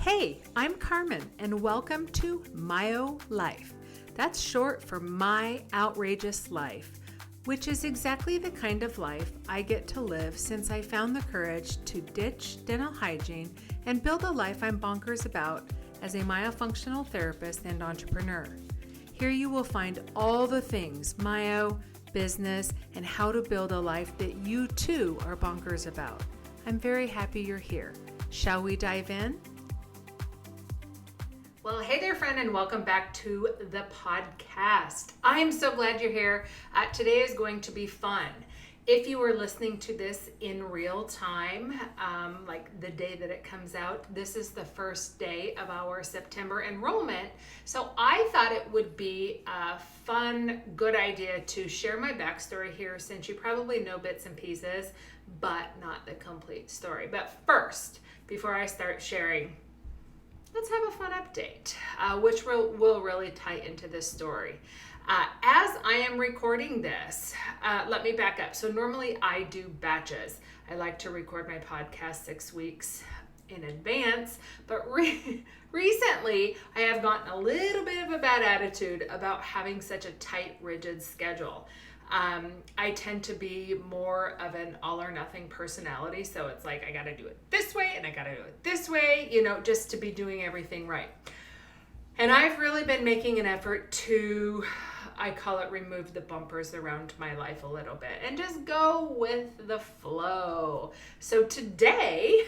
Hey, I'm Carmen, and welcome to Myo Life. That's short for My Outrageous Life, which is exactly the kind of life I get to live since I found the courage to ditch dental hygiene and build a life I'm bonkers about as a myofunctional therapist and entrepreneur. Here you will find all the things myo, business, and how to build a life that you too are bonkers about. I'm very happy you're here. Shall we dive in? Well, hey there, friend, and welcome back to the podcast. I'm so glad you're here. Today is going to be fun. If you are listening to this in real time, like the day that it comes out, this is the first day of our September enrollment. So I thought it would be a fun, good idea to share my backstory here, since you probably know bits and pieces, but not the complete story. But first, before I start sharing, let's have a fun update, which will really tie into this story. As I am recording this, let me back up. So normally I do batches. I like to record my podcast 6 weeks in advance, but recently I have gotten a little bit of a bad attitude about having such a tight, rigid schedule. I tend to be more of an all or nothing personality. So it's like, I got to do it this way and I got to do it this way, just to be doing everything right. And I've really been making an effort to, I call it, remove the bumpers around my life a little bit and just go with the flow. So today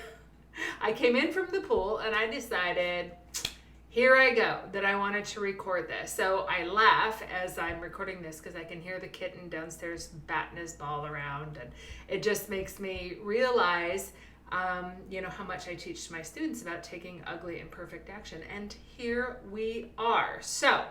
I came in from the pool and I decided, here I go, that I wanted to record this. So I laugh as I'm recording this because I can hear the kitten downstairs batting his ball around, and it just makes me realize, how much I teach my students about taking ugly and perfect action. And here we are. So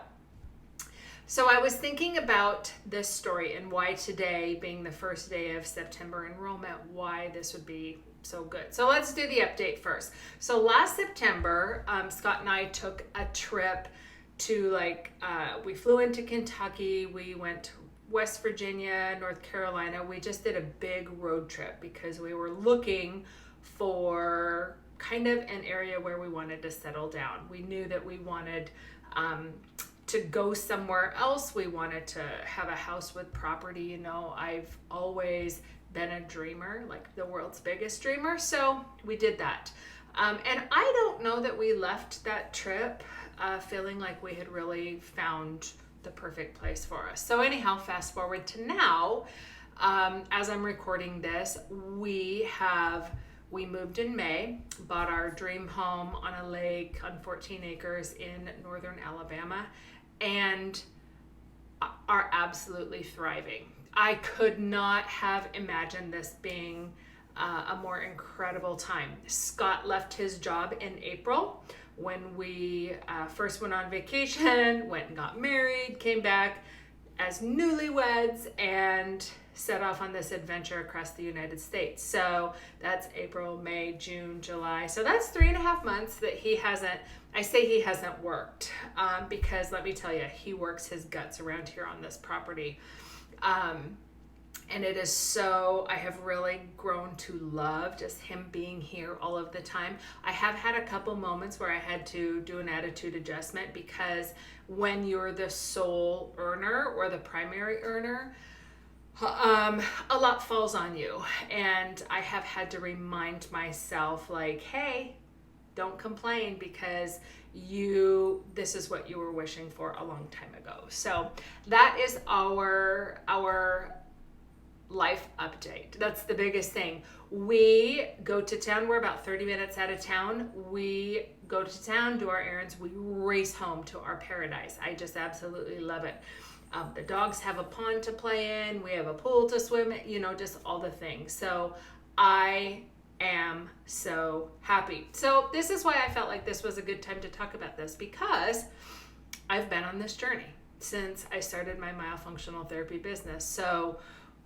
I was thinking about this story and why today, being the first day of September enrollment, why this would be so good. So let's do the update first. So last September, Scott and I took a trip to we flew into Kentucky, we went to West Virginia, North Carolina. We just did a big road trip because we were looking for kind of an area where we wanted to settle down. We knew that we wanted to go somewhere else. We wanted to have a house with property. I've always been a dreamer, like the world's biggest dreamer. So we did that. And I don't know that we left that trip feeling like we had really found the perfect place for us. So anyhow, fast forward to now, as I'm recording this, we moved in May, bought our dream home on a lake on 14 acres in northern Alabama, and are absolutely thriving. I could not have imagined this being a more incredible time. Scott left his job in April when we first went on vacation, went and got married, came back as newlyweds, and set off on this adventure across the United States. So that's April, May, June, July. So that's 3.5 months that he hasn't worked, because let me tell you, he works his guts around here on this property. And it is so, I have really grown to love just him being here all of the time. I have had a couple moments where I had to do an attitude adjustment, because when you're the sole earner or the primary earner, a lot falls on you. And I have had to remind myself, hey, don't complain, because this is what you were wishing for a long time ago. So that is our life update. That's the biggest thing. We go to town. We're about 30 minutes out of town. We go to town, do our errands. We race home to our paradise. I just absolutely love it. The dogs have a pond to play in. We have a pool to swim in, just all the things. So I am so happy. So this is why I felt like this was a good time to talk about this, because I've been on this journey since I started my myofunctional therapy business. So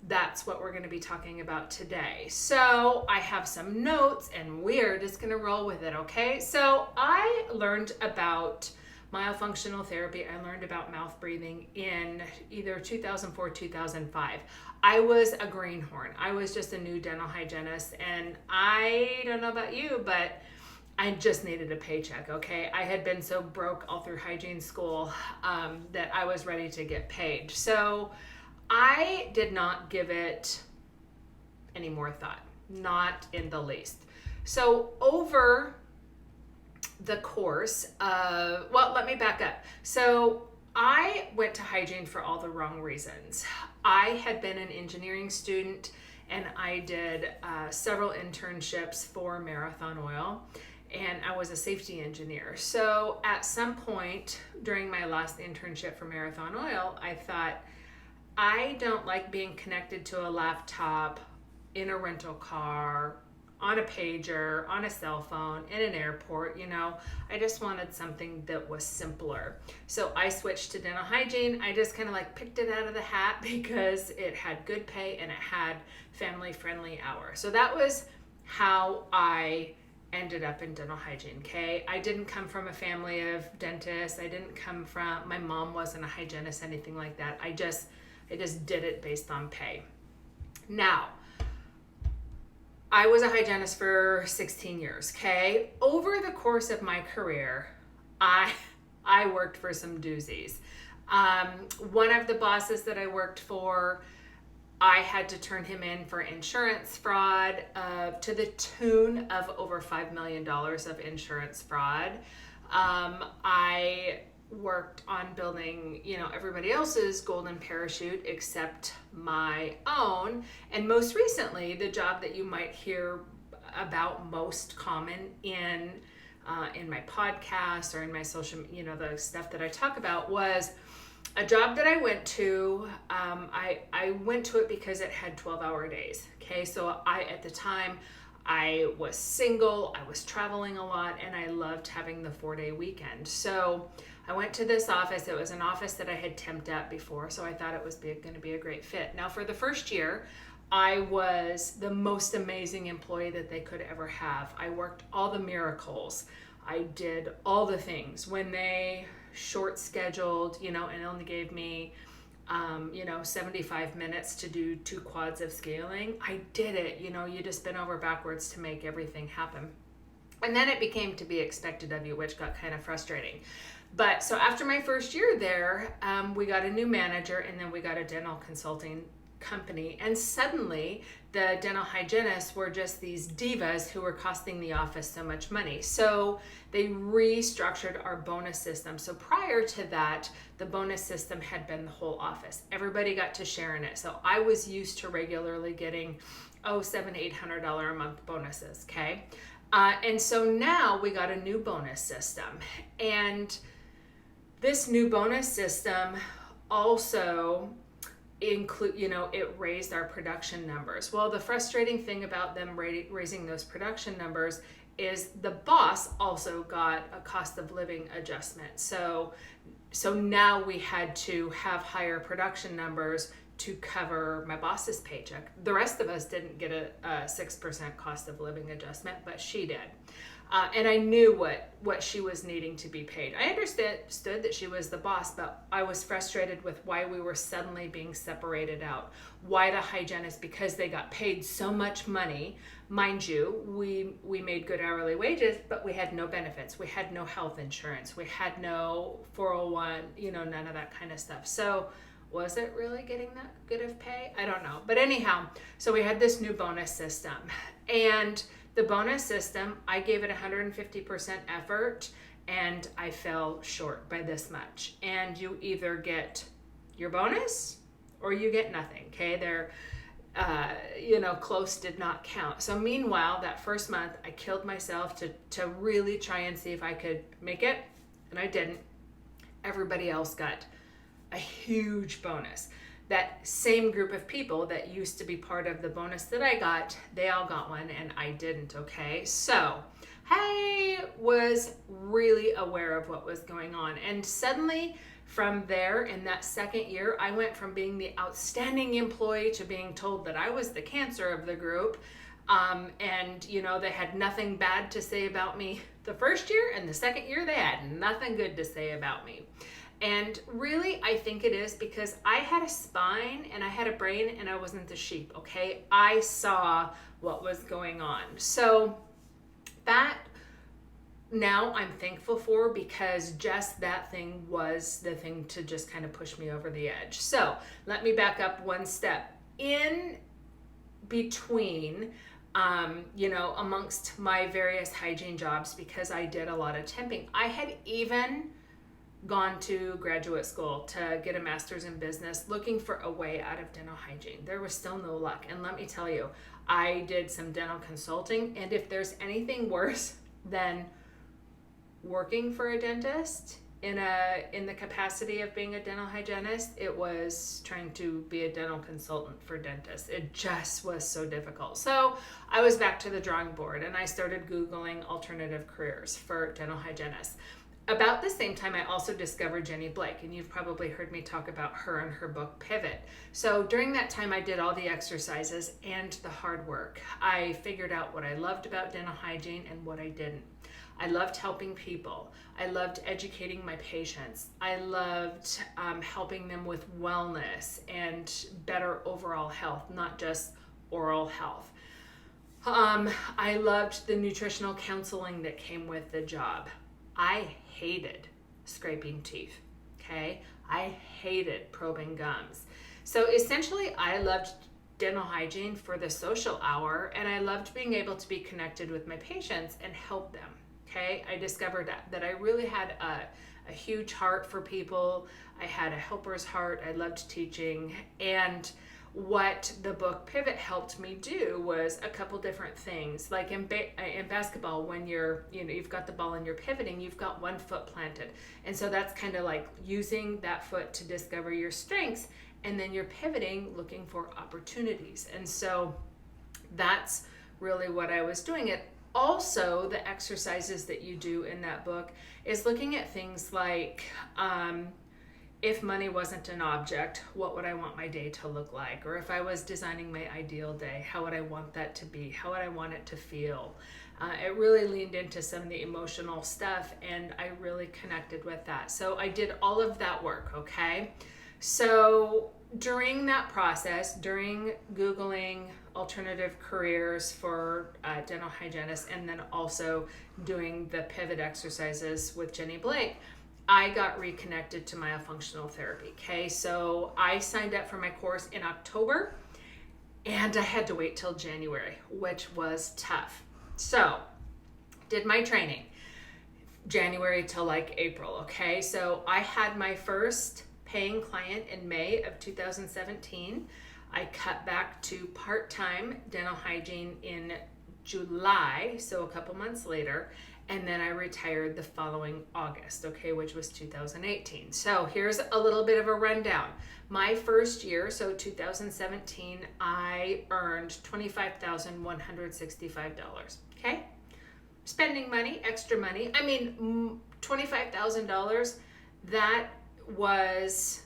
that's what we're going to be talking about today. So I have some notes and we're just going to roll with it, okay? So I learned about myofunctional therapy. I learned about mouth breathing in either 2004, 2005. I was a greenhorn. I was just a new dental hygienist, and I don't know about you, but I just needed a paycheck, okay? I had been so broke all through hygiene school that I was ready to get paid. So I did not give it any more thought, not in the least. So over the course of, well, let me back up. So I went to hygiene for all the wrong reasons. I had been an engineering student and I did several internships for Marathon Oil, and I was a safety engineer. So at some point during my last internship for Marathon Oil, I thought, I don't like being connected to a laptop, in a rental car, on a pager, on a cell phone, in an airport, I just wanted something that was simpler. So I switched to dental hygiene. I just kind of like picked it out of the hat because it had good pay and it had family-friendly hours. So that was how I ended up in dental hygiene, okay? I didn't come from a family of dentists. My mom wasn't a hygienist, anything like that. I just did it based on pay. Now, I was a hygienist for 16 years, okay? Over the course of my career, I worked for some doozies. One of the bosses that I worked for, I had to turn him in for insurance fraud to the tune of over $5 million of insurance fraud. I worked on building, everybody else's golden parachute except my own. And most recently, the job that you might hear about most common in my podcast or in my social, the stuff that I talk about, was a job that I went to. I went to it because it had 12-hour days. Okay, so at the time, I was single, I was traveling a lot, and I loved having the 4-day weekend. So I went to this office. It was an office that I had temped at before, so I thought it was going to be a great fit. Now, for the first year, I was the most amazing employee that they could ever have. I worked all the miracles. I did all the things. When they short scheduled, and only gave me 75 minutes to do 2 quads of scaling, I did it. You just bend over backwards to make everything happen. And then it became to be expected of you, which got kind of frustrating. But so after my first year there, we got a new manager, and then we got a dental consulting company. And suddenly the dental hygienists were just these divas who were costing the office so much money. So they restructured our bonus system. So prior to that, the bonus system had been the whole office. Everybody got to share in it. So I was used to regularly getting $700-800 a month bonuses, okay? And so now we got a new bonus system. And this new bonus system also it raised our production numbers. Well, the frustrating thing about them raising those production numbers is the boss also got a cost of living adjustment. So now we had to have higher production numbers to cover my boss's paycheck. The rest of us didn't get a 6% cost of living adjustment, but she did. And I knew what she was needing to be paid. I understood that she was the boss, but I was frustrated with why we were suddenly being separated out. Why the hygienists, because they got paid so much money. Mind you, we made good hourly wages, but we had no benefits. We had no health insurance. We had no 401, none of that kind of stuff. So was it really getting that good of pay? I don't know. But anyhow, so we had this new bonus system. And the bonus system, I gave it 150% effort, and I fell short by this much. And you either get your bonus or you get nothing, okay? They're, close did not count. So meanwhile, that first month, I killed myself to really try and see if I could make it, and I didn't. Everybody else got a huge bonus. That same group of people that used to be part of the bonus that I got, they all got one and I didn't, okay? So I was really aware of what was going on. And suddenly from there, in that second year, I went from being the outstanding employee to being told that I was the cancer of the group. And they had nothing bad to say about me the first year, and the second year they had nothing good to say about me. And really, I think it is because I had a spine and I had a brain and I wasn't the sheep, okay? I saw what was going on. So that now I'm thankful for, because just that thing was the thing to just kind of push me over the edge. So let me back up one step. In between, amongst my various hygiene jobs, because I did a lot of temping, I had even gone to graduate school to get a master's in business, looking for a way out of dental hygiene. There was still no luck. And let me tell you, I did some dental consulting, and if there's anything worse than working for a dentist in the capacity of being a dental hygienist, it was trying to be a dental consultant for dentists. It just was so difficult. So I was back to the drawing board, and I started Googling alternative careers for dental hygienists. About the same time, I also discovered Jenny Blake, and you've probably heard me talk about her and her book, Pivot. So during that time, I did all the exercises and the hard work. I figured out what I loved about dental hygiene and what I didn't. I loved helping people. I loved educating my patients. I loved helping them with wellness and better overall health, not just oral health. I loved the nutritional counseling that came with the job. I hated scraping teeth, okay? I hated probing gums. So essentially, I loved dental hygiene for the social hour, and I loved being able to be connected with my patients and help them, okay? I discovered that I really had a huge heart for people. I had a helper's heart. I loved teaching, and what the book Pivot helped me do was a couple different things. Like in basketball, when you've got the ball and you're pivoting, you've got one foot planted. And so that's kind of like using that foot to discover your strengths, and then you're pivoting, looking for opportunities. And so that's really what I was doing. It also, the exercises that you do in that book is looking at things like, if money wasn't an object, what would I want my day to look like? Or if I was designing my ideal day, how would I want that to be? How would I want it to feel? It really leaned into some of the emotional stuff, and I really connected with that. So I did all of that work, okay? So during that process, during Googling alternative careers for dental hygienists, and then also doing the pivot exercises with Jenny Blake, I got reconnected to myofunctional therapy, okay? So I signed up for my course in October, and I had to wait till January, which was tough. So did my training January till like April, okay? So I had my first paying client in May of 2017. I cut back to part-time dental hygiene in July, so a couple months later, and then I retired the following August, okay, which was 2018. So here's a little bit of a rundown. My first year, so 2017, I earned $25,165, okay? Spending money, extra money. I mean, $25,000, that was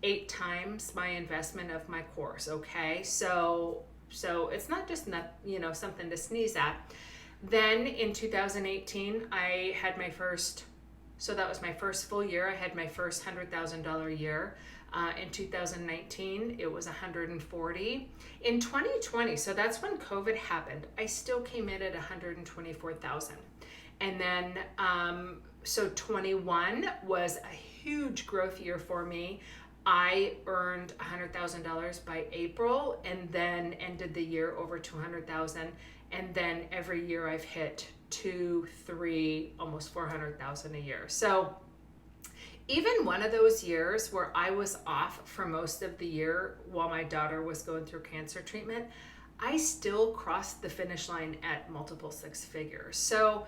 8 times my investment of my course, okay? So it's not just something to sneeze at. Then in 2018, I had my first, so that was my first full year. I had my first $100,000 year. In 2019, it was 140. In 2020, so that's when COVID happened, I still came in at 124,000. And then, so 21 was a huge growth year for me. I earned $100,000 by April, and then ended the year over 200,000. And then every year I've hit 2, 3, almost 400,000 a year. So even one of those years where I was off for most of the year while my daughter was going through cancer treatment, I still crossed the finish line at multiple 6 figures. So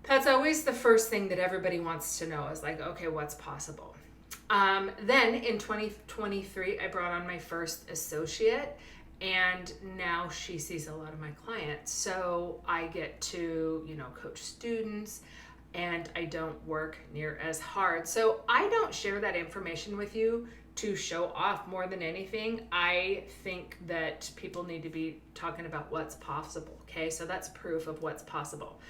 that's always the first thing that everybody wants to know is like, okay, what's possible? Then in 2023, I brought on my first associate, and now she sees a lot of my clients. So I get to, coach students, and I don't work near as hard. So I don't share that information with you to show off more than anything. I think that people need to be talking about what's possible, okay? So that's proof of what's possible.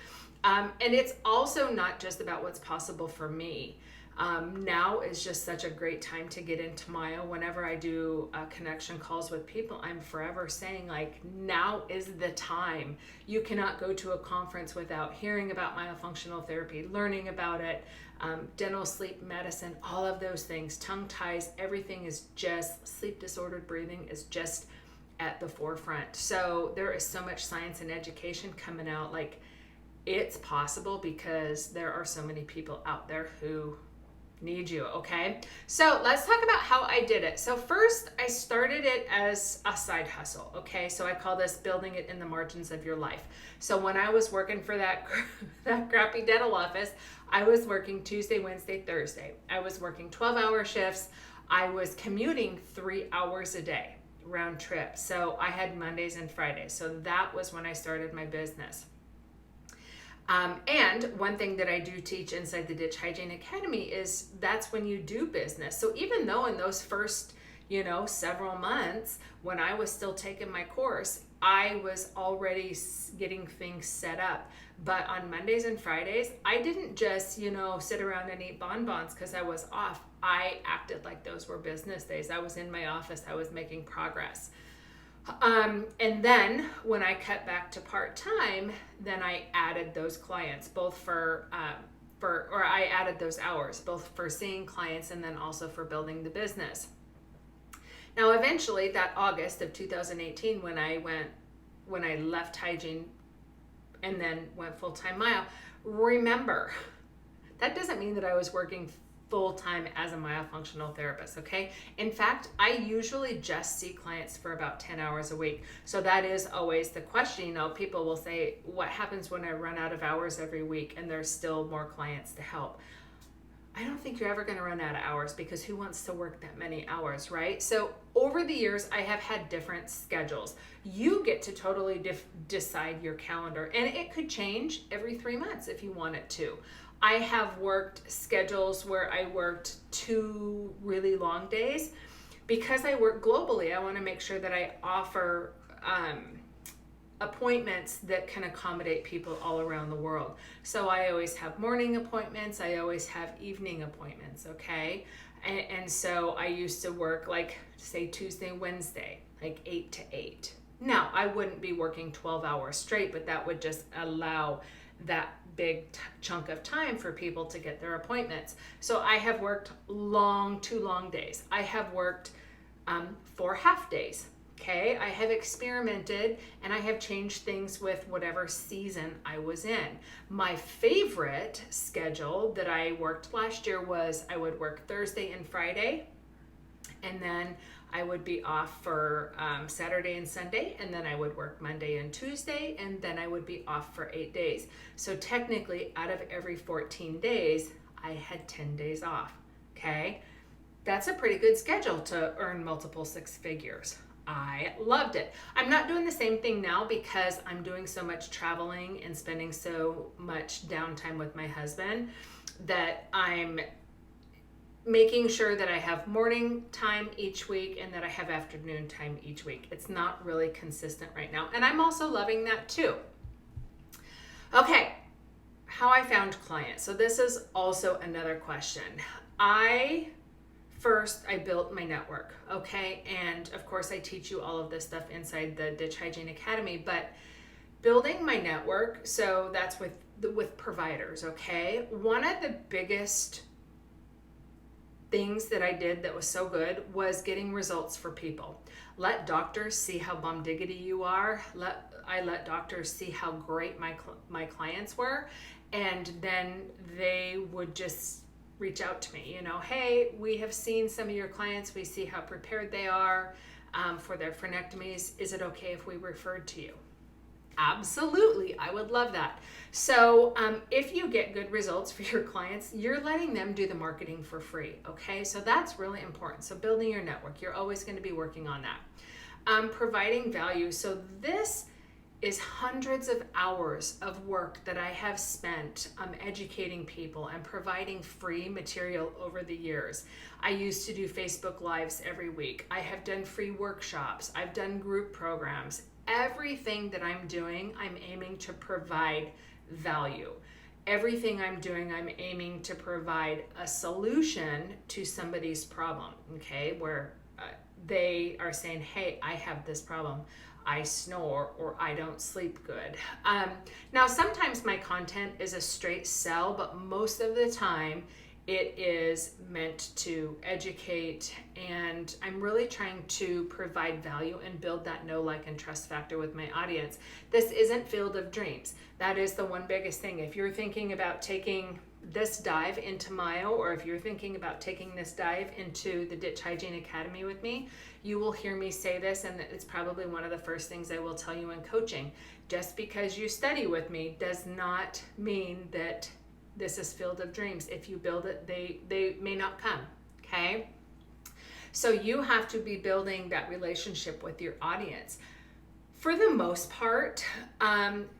And it's also not just about what's possible for me. Now is just such a great time to get into Myo. Whenever I do connection calls with people, I'm forever saying, like, now is the time. You cannot go to a conference without hearing about myofunctional therapy, learning about it, dental sleep medicine, all of those things, tongue ties, everything is just, sleep disordered breathing is just at the forefront. So there is so much science and education coming out. Like, it's possible because there are so many people out there who need you. Okay, so let's talk about how I did it. So first, I started it as a side hustle. Okay, so I call this building it in the margins of your life. So when I was working for that crappy dental office, I was working Tuesday, Wednesday, Thursday. I was working 12-hour shifts. I was commuting 3 hours a day round trip. So I had Mondays and Fridays. So that was when I started my business. And one thing that I do teach inside the Ditch Hygiene Academy is that's when you do business. So even though in those first, several months when I was still taking my course, I was already getting things set up. But on Mondays and Fridays, I didn't just, sit around and eat bonbons because I was off. I acted like those were business days. I was in my office. I was making progress. And then when I cut back to part-time, then I added those clients, I added those hours, both for seeing clients and then also for building the business. Now, eventually that August of 2018, when I left Hygiene and then went full-time Myo, remember, that doesn't mean that I was working full-time as a myofunctional therapist, okay? In fact, I usually just see clients for about 10 hours a week. So that is always the question. People will say, what happens when I run out of hours every week and there's still more clients to help? I don't think you're ever going to run out of hours, because who wants to work that many hours, right? So over the years, I have had different schedules. You get to totally decide your calendar, and it could change every 3 months if you want it to. I have worked schedules where I worked 2 really long days. Because I work globally, I want to make sure that I offer appointments that can accommodate people all around the world. So I always have morning appointments. I always have evening appointments, okay? And so I used to work, like, say Tuesday, Wednesday, like 8 to 8. Now, I wouldn't be working 12 hours straight, but that would just allow that big chunk of time for people to get their appointments. So I have worked 2 long days. I have worked 4 half days. Okay, I have experimented and I have changed things with whatever season I was in. My favorite schedule that I worked last year was I would work Thursday and Friday, and then I would be off for Saturday and Sunday, and then I would work Monday and Tuesday, and then I would be off for 8 days. So technically, out of every 14 days, I had 10 days off, okay? That's a pretty good schedule to earn multiple 6 figures. I loved it. I'm not doing the same thing now because I'm doing so much traveling and spending so much downtime with my husband that I'm making sure that I have morning time each week and that I have afternoon time each week. It's not really consistent right now. And I'm also loving that too. Okay, how I found clients. So this is also another question. First, I built my network, okay? And of course, I teach you all of this stuff inside the Ditch Hygiene Academy, but building my network, so that's with providers, okay? One of the biggest things that I did that was so good was getting results for people. Let doctors see how bum diggity you are. I let doctors see how great my clients were, and then they would just reach out to me, hey, we have seen some of your clients. We see how prepared they are for their frenectomies. Is it okay if we referred to you? Absolutely, I would love that. So if you get good results for your clients, you're letting them do the marketing for free, okay? So that's really important. So building your network, you're always going to be working on that. Providing value. So this is hundreds of hours of work that I have spent educating people and providing free material over the years. I used to do Facebook Lives every week. I have done free workshops. I've done group programs. Everything that I'm doing, I'm aiming to provide value. everything I'm doing, I'm aiming to provide a solution to somebody's problem, okay? Where they are saying, hey, I have this problem. I snore or I don't sleep good. Now, sometimes my content is a straight sell, but most of the time it is meant to educate, and I'm really trying to provide value and build that know, like, and trust factor with my audience. This isn't Field of Dreams. That is the one biggest thing. If you're thinking about taking this dive into Myo, or if you're thinking about taking this dive into the Ditch Hygiene Academy with me, you will hear me say this, and it's probably one of the first things I will tell you in coaching. Just because you study with me does not mean that this is Field of Dreams. If you build it, they may not come, okay? So you have to be building that relationship with your audience. For the most part,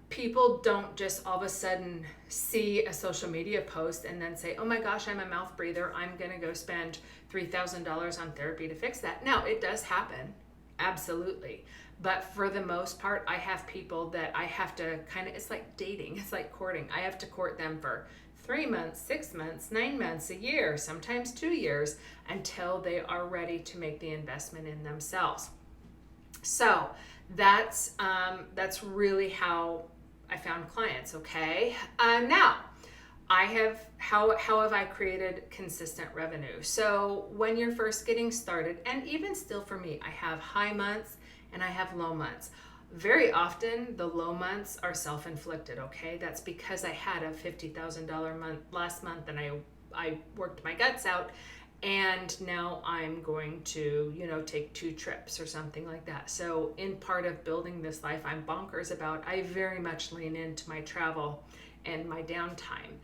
people don't just all of a sudden see a social media post and then say, oh my gosh, I'm a mouth breather, I'm gonna go spend $3,000 on therapy to fix that. Now, it does happen, absolutely. But for the most part, I have people that I have to it's like dating, it's like courting. I have to court them for 3 months, 6 months, 9 months, a year, sometimes 2 years, until they are ready to make the investment in themselves. So that's really how I found clients, okay? Now, how have I created consistent revenue? So when you're first getting started, and even still for me, I have high months and I have low months. Very often the low months are self-inflicted, okay? That's because I had a $50,000 month last month and I worked my guts out, and now I'm going to, take 2 trips or something like that. So in part of building this life I'm bonkers about, I very much lean into my travel and my downtime.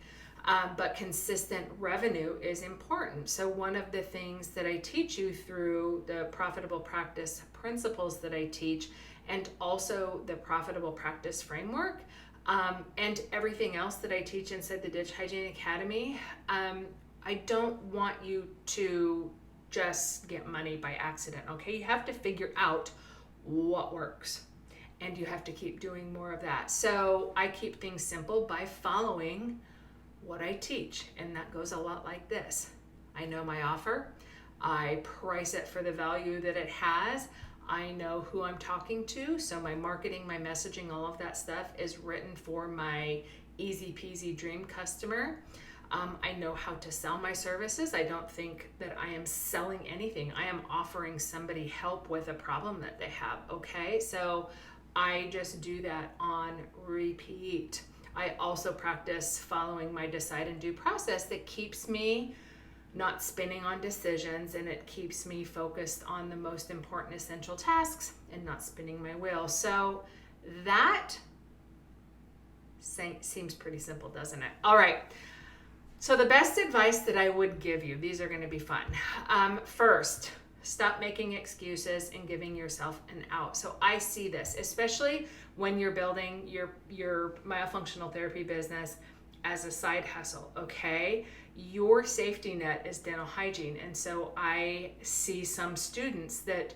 But consistent revenue is important. So one of the things that I teach you through the profitable practice principles that I teach, and also the profitable practice framework, and everything else that I teach inside the Ditch Hygiene Academy, I don't want you to just get money by accident, okay? You have to figure out what works, and you have to keep doing more of that. So I keep things simple by following what I teach, and that goes a lot like this. I know my offer. I price it for the value that it has. I know who I'm talking to, so my marketing, my messaging, all of that stuff is written for my easy peasy dream customer. I know how to sell my services. I don't think that I am selling anything. I am offering somebody help with a problem that they have, okay? So I just do that on repeat. I also practice following my decide and do process that keeps me not spinning on decisions, and it keeps me focused on the most important essential tasks and not spinning my wheel. So that seems pretty simple, doesn't it? All right. So the best advice that I would give you, these are going to be fun. First, stop making excuses and giving yourself an out. So I see this, especially when you're building your myofunctional therapy business as a side hustle, okay? Your safety net is dental hygiene. And so I see some students that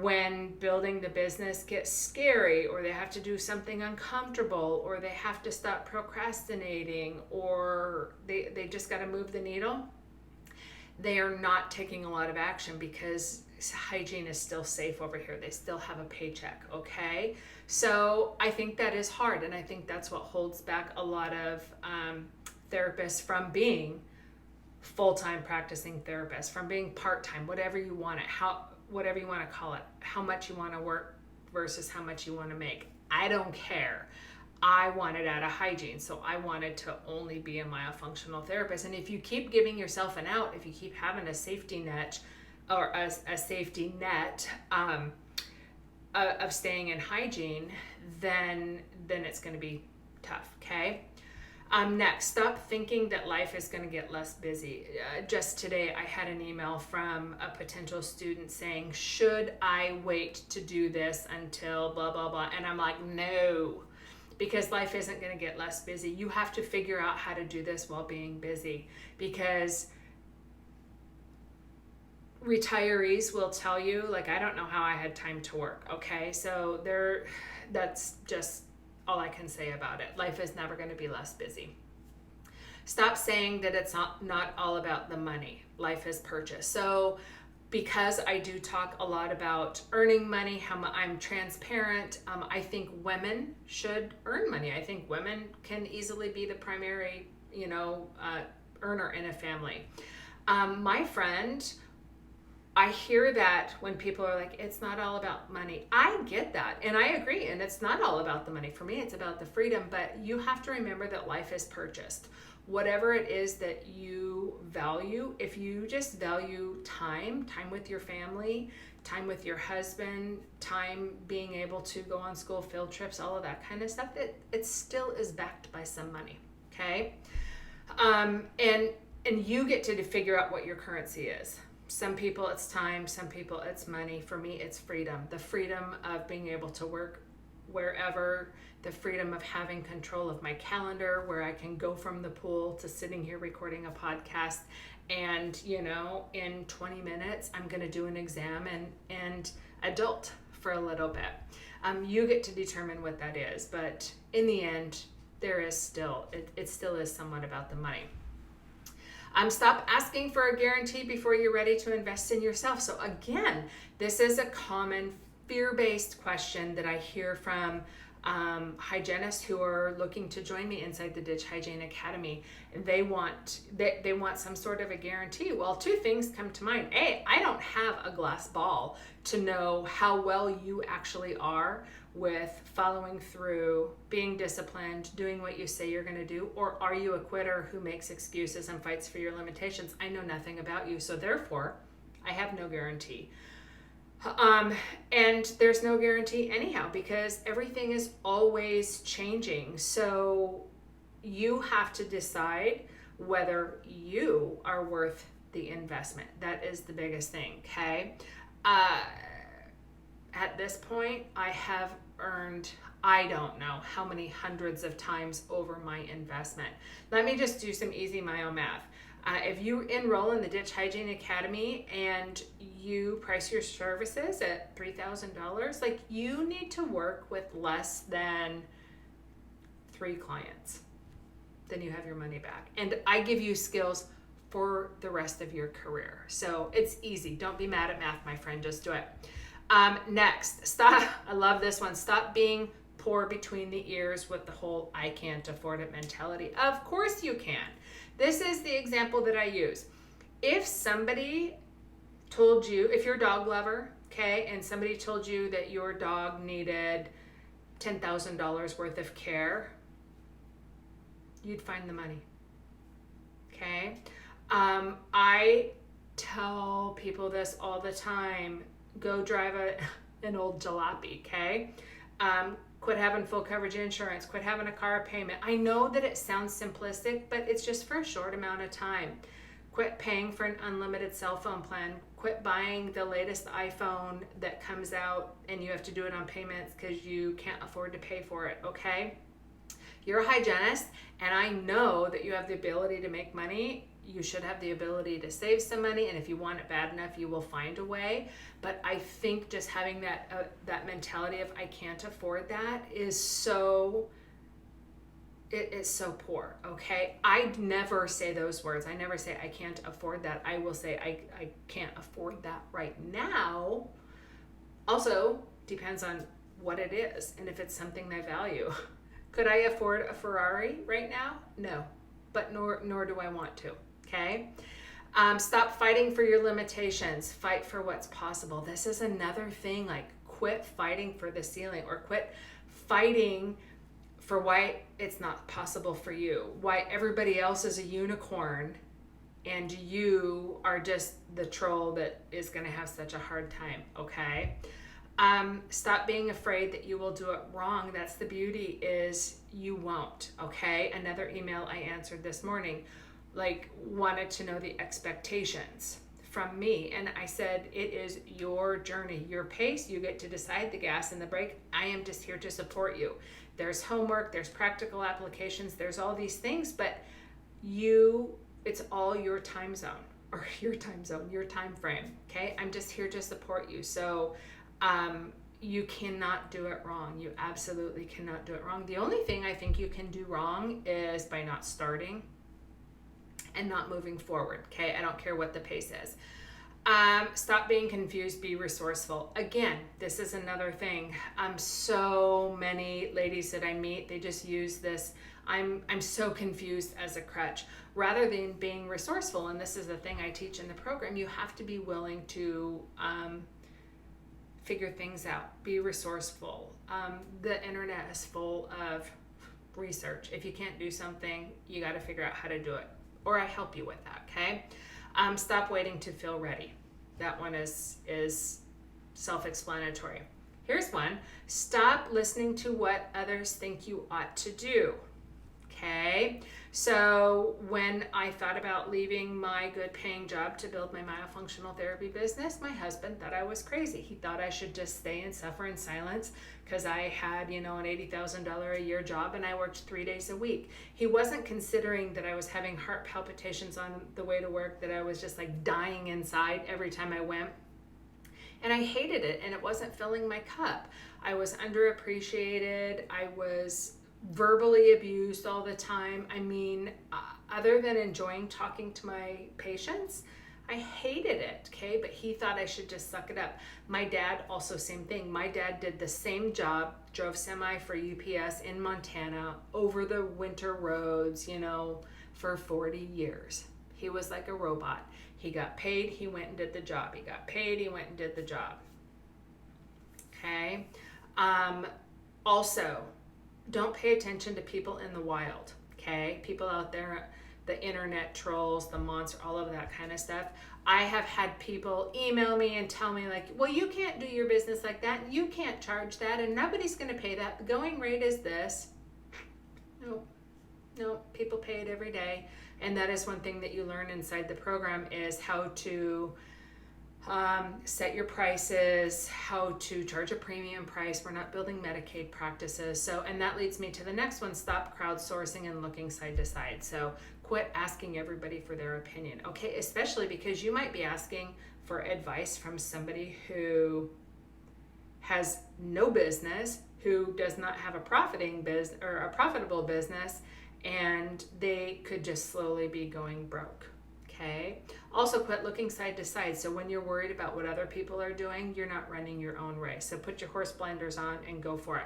when building the business gets scary, or they have to do something uncomfortable, or they have to stop procrastinating, or they just got to move the needle, they are not taking a lot of action because hygiene is still safe over here. They still have a paycheck, okay? So I think that is hard, and I think that's what holds back a lot of therapists from being full-time practicing therapists, from being part-time, whatever you want it, whatever you want to call it, how much you want to work versus how much you want to make. I don't care. I wanted out of hygiene, so I wanted to only be a myofunctional therapist. And if you keep giving yourself an out, if you keep having a safety net or a safety net of staying in hygiene, then it's going to be tough, okay? Next, stop thinking that life is going to get less busy. Just today, I had an email from a potential student saying, should I wait to do this until blah, blah, blah? And I'm like, no, because life isn't going to get less busy. You have to figure out how to do this while being busy, because retirees will tell you, like, I don't know how I had time to work, okay? So that's just all I can say about it. Life is never going to be less busy. Stop saying that it's not all about the money. Life is purchase. So because I do talk a lot about earning money, how I'm transparent, I think women should earn money. I think women can easily be the primary, earner in a family. My friend, I hear that when people are like, it's not all about money. I get that, and I agree, and it's not all about the money. For me, it's about the freedom, but you have to remember that life is purchased. Whatever it is that you value, if you just value time with your family, time with your husband, time being able to go on school field trips, all of that kind of stuff, it still is backed by some money, okay? And you get to figure out what your currency is. Some people it's time, some people it's money. For me, it's freedom. The freedom of being able to work wherever, the freedom of having control of my calendar, where I can go from the pool to sitting here recording a podcast, and in 20 minutes I'm going to do an exam and adult for a little bit. You get to determine what that is, but in the end, there is still it still is somewhat about the money. Stop asking for a guarantee before you're ready to invest in yourself. So again, this is a common fear-based question that I hear from hygienists who are looking to join me inside the Ditch Hygiene Academy. They want some sort of a guarantee. Well, two things come to mind. A, I don't have a glass ball to know how well you actually are with following through, being disciplined, doing what you say you're going to do, or are you a quitter who makes excuses and fights for your limitations? I know nothing about you, so therefore, I have no guarantee. And there's no guarantee anyhow, because everything is always changing. So you have to decide whether you are worth the investment. That is the biggest thing, okay? At this point, I have earned, I don't know how many hundreds of times over my investment. Let me just do some easy Myo math. If you enroll in the Ditch Hygiene Academy and you price your services at $3,000, like, you need to work with less than 3 clients. Then you have your money back. And I give you skills for the rest of your career. So it's easy. Don't be mad at math, my friend. Just do it. Next, stop. I love this one. Stop being poor between the ears with the whole I can't afford it mentality. Of course you can. This is the example that I use. If somebody told you, if you're a dog lover, okay, and somebody told you that your dog needed $10,000 worth of care, you'd find the money, okay? I tell people this all the time. Go drive an old jalopy, okay? Quit having full coverage insurance, quit having a car payment. I know that it sounds simplistic, but it's just for a short amount of time. Quit paying for an unlimited cell phone plan. Quit buying the latest iPhone that comes out and you have to do it on payments because you can't afford to pay for it, okay? You're a hygienist, and I know that you have the ability to make money. You should have the ability to save some money, and if you want it bad enough, you will find a way. But I think just having that mentality of I can't afford that is so poor, okay? I never say those words. I never say I can't afford that. I will say I can't afford that right now. Also, depends on what it is and if it's something I value. Could I afford a Ferrari right now? No, but nor do I want to. Okay. Stop fighting for your limitations. Fight for what's possible. This is another thing, like, quit fighting for the ceiling, or quit fighting for why it's not possible for you, why everybody else is a unicorn and you are just the troll that is going to have such a hard time. Okay. Stop being afraid that you will do it wrong. That's the beauty, is you won't. Okay. Another email I answered this morning, like, wanted to know the expectations from me. And I said, it is your journey, your pace. You get to decide the gas and the brake. I am just here to support you. There's homework, there's practical applications, there's all these things, but it's all your time zone, your time frame. Okay. I'm just here to support you. So, you cannot do it wrong. You absolutely cannot do it wrong. The only thing I think you can do wrong is by not starting and not moving forward. Okay, I don't care what the pace is. Stop being confused, be resourceful. Again, this is another thing. So many ladies that I meet, they just use this, I'm so confused as a crutch. Rather than being resourceful, and this is the thing I teach in the program, you have to be willing to figure things out, be resourceful. The internet is full of research. If you can't do something, you got to figure out how to do it, or I help you with that, okay? Stop waiting to feel ready. That one is self-explanatory. Here's one. Stop listening to what others think you ought to do. Okay? So when I thought about leaving my good paying job to build my myofunctional therapy business, my husband thought I was crazy. He thought I should just stay and suffer in silence because I had, an $80,000 a year job and I worked 3 days a week. He wasn't considering that I was having heart palpitations on the way to work, that I was just like dying inside every time I went. And I hated it, and it wasn't filling my cup. I was underappreciated. I was verbally abused all the time. I mean, other than enjoying talking to my patients, I hated it, okay? But he thought I should just suck it up. My dad, also same thing. My dad did the same job, drove semi for UPS in Montana over the winter roads, for 40 years. He was like a robot. He got paid, he went and did the job. He got paid, he went and did the job. Okay? Also, don't pay attention to people in the wild, okay? People out there, the internet trolls, the monster, all of that kind of stuff. I have had people email me and tell me like, well, you can't do your business like that, and you can't charge that, and nobody's going to pay that. The going rate is this. No, people pay it every day. And that is one thing that you learn inside the program is how to set your prices, how to charge a premium price. We're not building Medicaid practices. So, and that leads me to the next one, stop crowdsourcing and looking side to side. So quit asking everybody for their opinion, okay? Especially because you might be asking for advice from somebody who has no business, who does not have a profiting business or a profitable business, and they could just slowly be going broke. Okay. Also, quit looking side to side. So when you're worried about what other people are doing, you're not running your own race. So put your horse blinders on and go for it.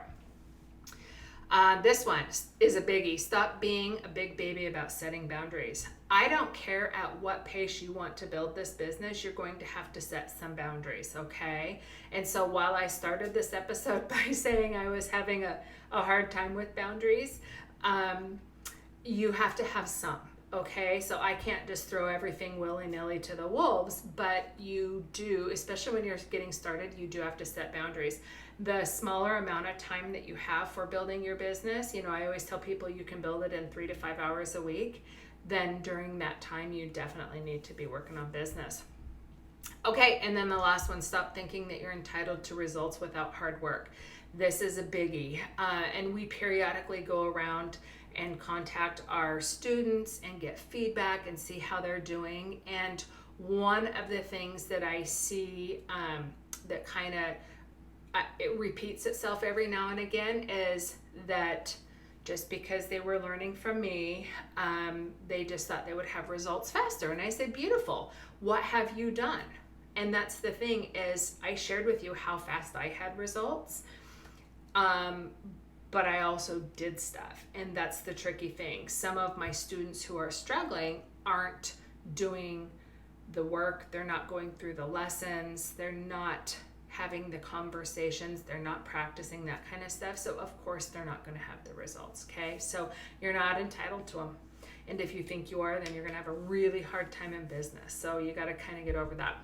This one is a biggie. Stop being a big baby about setting boundaries. I don't care at what pace you want to build this business, you're going to have to set some boundaries, okay? And so while I started this episode by saying I was having a hard time with boundaries, you have to have some. Okay, so I can't just throw everything willy-nilly to the wolves, but you do, especially when you're getting started, you do have to set boundaries. The smaller amount of time that you have for building your business, I always tell people you can build it in 3 to 5 hours a week, then during that time, you definitely need to be working on business. Okay, and then the last one, stop thinking that you're entitled to results without hard work. This is a biggie, and we periodically go around and contact our students and get feedback and see how they're doing. And one of the things that I see that kind of it repeats itself every now and again is that just because they were learning from me, they just thought they would have results faster. And I said, beautiful. What have you done? And that's the thing is I shared with you how fast I had results. But I also did stuff, and that's the tricky thing. Some of my students who are struggling aren't doing the work, they're not going through the lessons, they're not having the conversations, they're not practicing that kind of stuff, so of course they're not going to have the results, okay? So you're not entitled to them, and if you think you are, then you're going to have a really hard time in business, so you got to kind of get over that.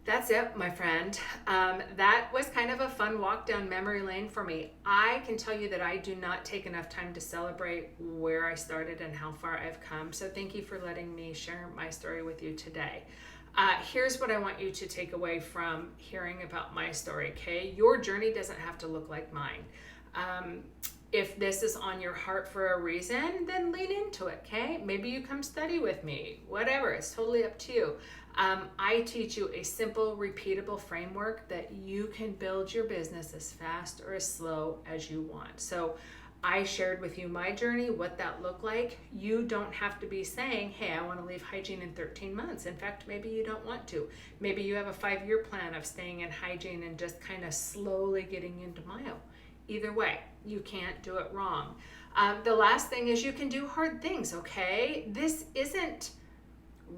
That's it, my friend. That was kind of a fun walk down memory lane for me. I can tell you that I do not take enough time to celebrate where I started and how far I've come. So thank you for letting me share my story with you today. Here's what I want you to take away from hearing about my story, okay? Your journey doesn't have to look like mine. If this is on your heart for a reason, then lean into it, okay? Maybe you come study with me, whatever, it's totally up to you. I teach you a simple, repeatable framework that you can build your business as fast or as slow as you want. So I shared with you my journey, what that looked like. You don't have to be saying, hey, I want to leave hygiene in 13 months. In fact, maybe you don't want to. Maybe you have a 5-year plan of staying in hygiene and just kind of slowly getting into Myo. Either way, you can't do it wrong. The last thing is you can do hard things, okay? This isn't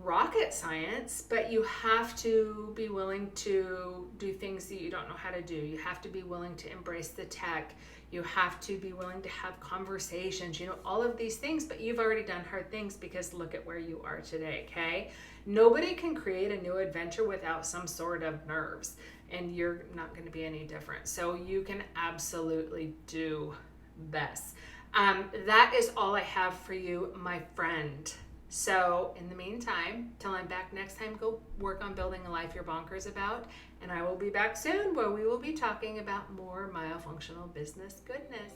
rocket science, but you have to be willing to do things that you don't know how to do. You have to be willing to embrace the tech. You have to be willing to have conversations, all of these things, but you've already done hard things because look at where you are today, okay? Nobody can create a new adventure without some sort of nerves, and you're not going to be any different. So you can absolutely do this. That is all I have for you, my friend. So in the meantime, till I'm back next time, go work on building a life you're bonkers about. And I will be back soon where we will be talking about more myofunctional business goodness.